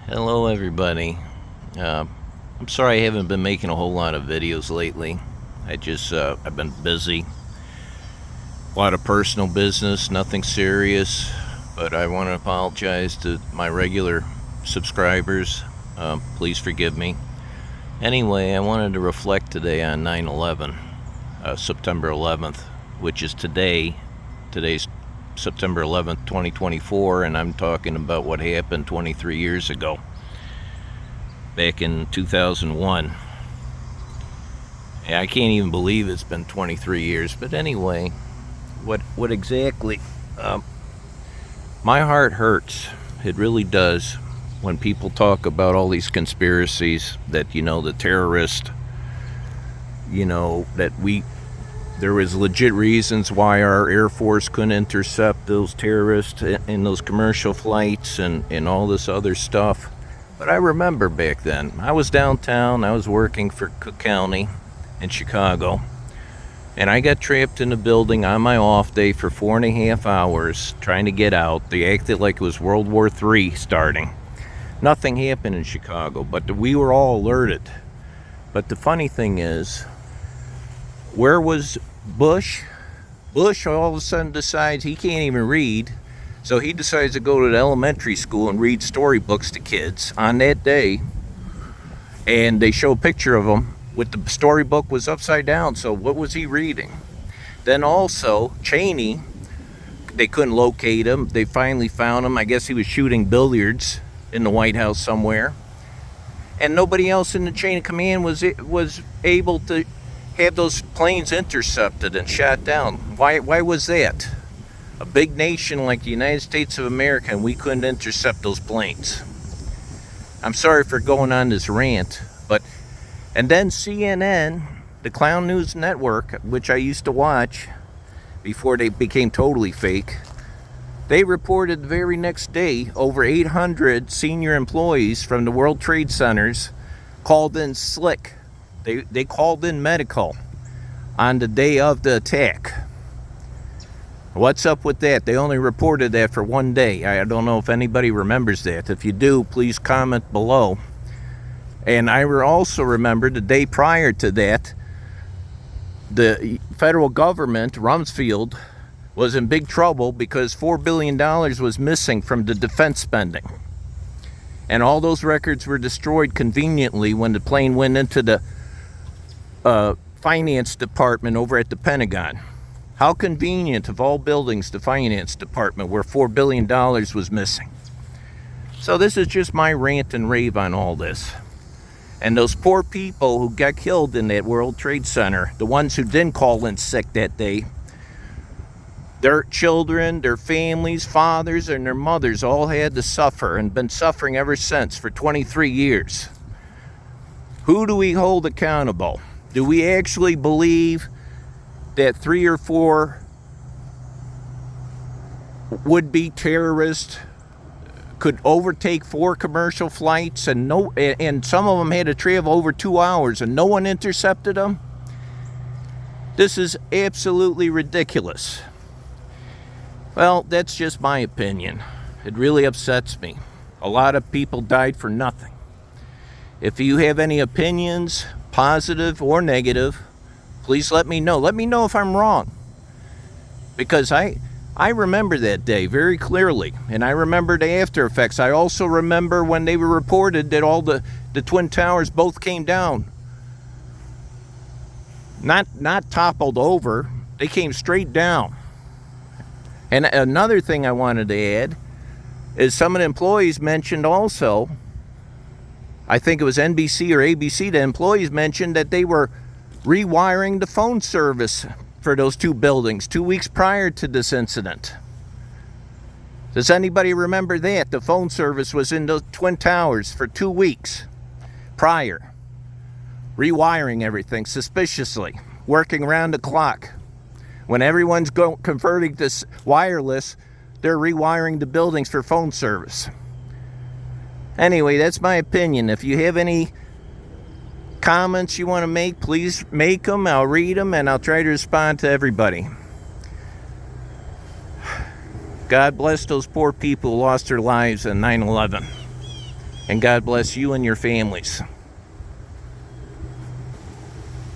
Hello, everybody. I'm sorry I haven't been making a whole lot of videos lately. I've been busy. A lot of personal business, nothing serious. But I want to apologize to my regular subscribers. Please forgive me. Anyway, I wanted to reflect today on 9/11, September 11th, which is today. Today's September 11th, 2024, and I'm talking about what happened 23 years ago, back in 2001. I can't even believe it's been 23 years, but anyway, what exactly? My heart hurts. It really does when people talk about all these conspiracies that, the terrorist, there was legit reasons why our Air Force couldn't intercept those terrorists in those commercial flights and all this other stuff. But I remember back then, I was downtown, I was working for Cook County in Chicago, and I got trapped in a building on my off day for 4.5 hours trying to get out. They acted like it was World War III starting. Nothing happened in Chicago, but we were all alerted. But the funny thing is, where was Bush? Bush all of a sudden decides he can't even read, so he decides to go to the elementary school and read storybooks to kids on that day. And they show a picture of him with the storybook was upside down, so what was he reading? Then also, Cheney, they couldn't locate him. They finally found him. I guess he was shooting billiards in the White House somewhere. And nobody else in the chain of command was able to have those planes intercepted and shot down. Why was that? A big nation like the United States of America, and we couldn't intercept those planes. I'm sorry for going on this rant, and then CNN, the Clown News Network, which I used to watch before they became totally fake, they reported the very next day over 800 senior employees from the World Trade Centers called in sick. They called in medical on the day of the attack. What's up with that? They only reported that for one day. I don't know if anybody remembers that. If you do, please comment below. And I also remember the day prior to that, the federal government, Rumsfeld, was in big trouble because $4 billion was missing from the defense spending. And all those records were destroyed conveniently when the plane went into the finance department over at the Pentagon. How convenient of all buildings, the finance department, where $4 billion was missing. So this is just my rant and rave on all this. And those poor people who got killed in that World Trade Center, the ones who didn't call in sick that day, their children, their families, fathers, and their mothers all had to suffer and been suffering ever since for 23 years. Who do we hold accountable? Do we actually believe that 3 or 4 would-be terrorists could overtake 4 commercial flights and some of them had to travel over 2 hours and no one intercepted them? This is absolutely ridiculous. Well, that's just my opinion. It really upsets me. A lot of people died for nothing. If you have any opinions, positive or negative, please let me know. Let me know if I'm wrong. Because I remember that day very clearly, and I remember the after effects. I also remember when they were reported that all the Twin Towers both came down. Not toppled over. They came straight down. And another thing I wanted to add is some of the employees mentioned also, I think it was NBC or ABC, the employees mentioned that they were rewiring the phone service for those 2 buildings 2 weeks prior to this incident. Does anybody remember that? The phone service was in the Twin Towers for 2 weeks prior. Rewiring everything suspiciously, working around the clock. When everyone's converting to wireless, they're rewiring the buildings for phone service. Anyway, that's my opinion. If you have any comments you want to make, please make them. I'll read them and I'll try to respond to everybody. God bless those poor people who lost their lives in 9/11. And God bless you and your families.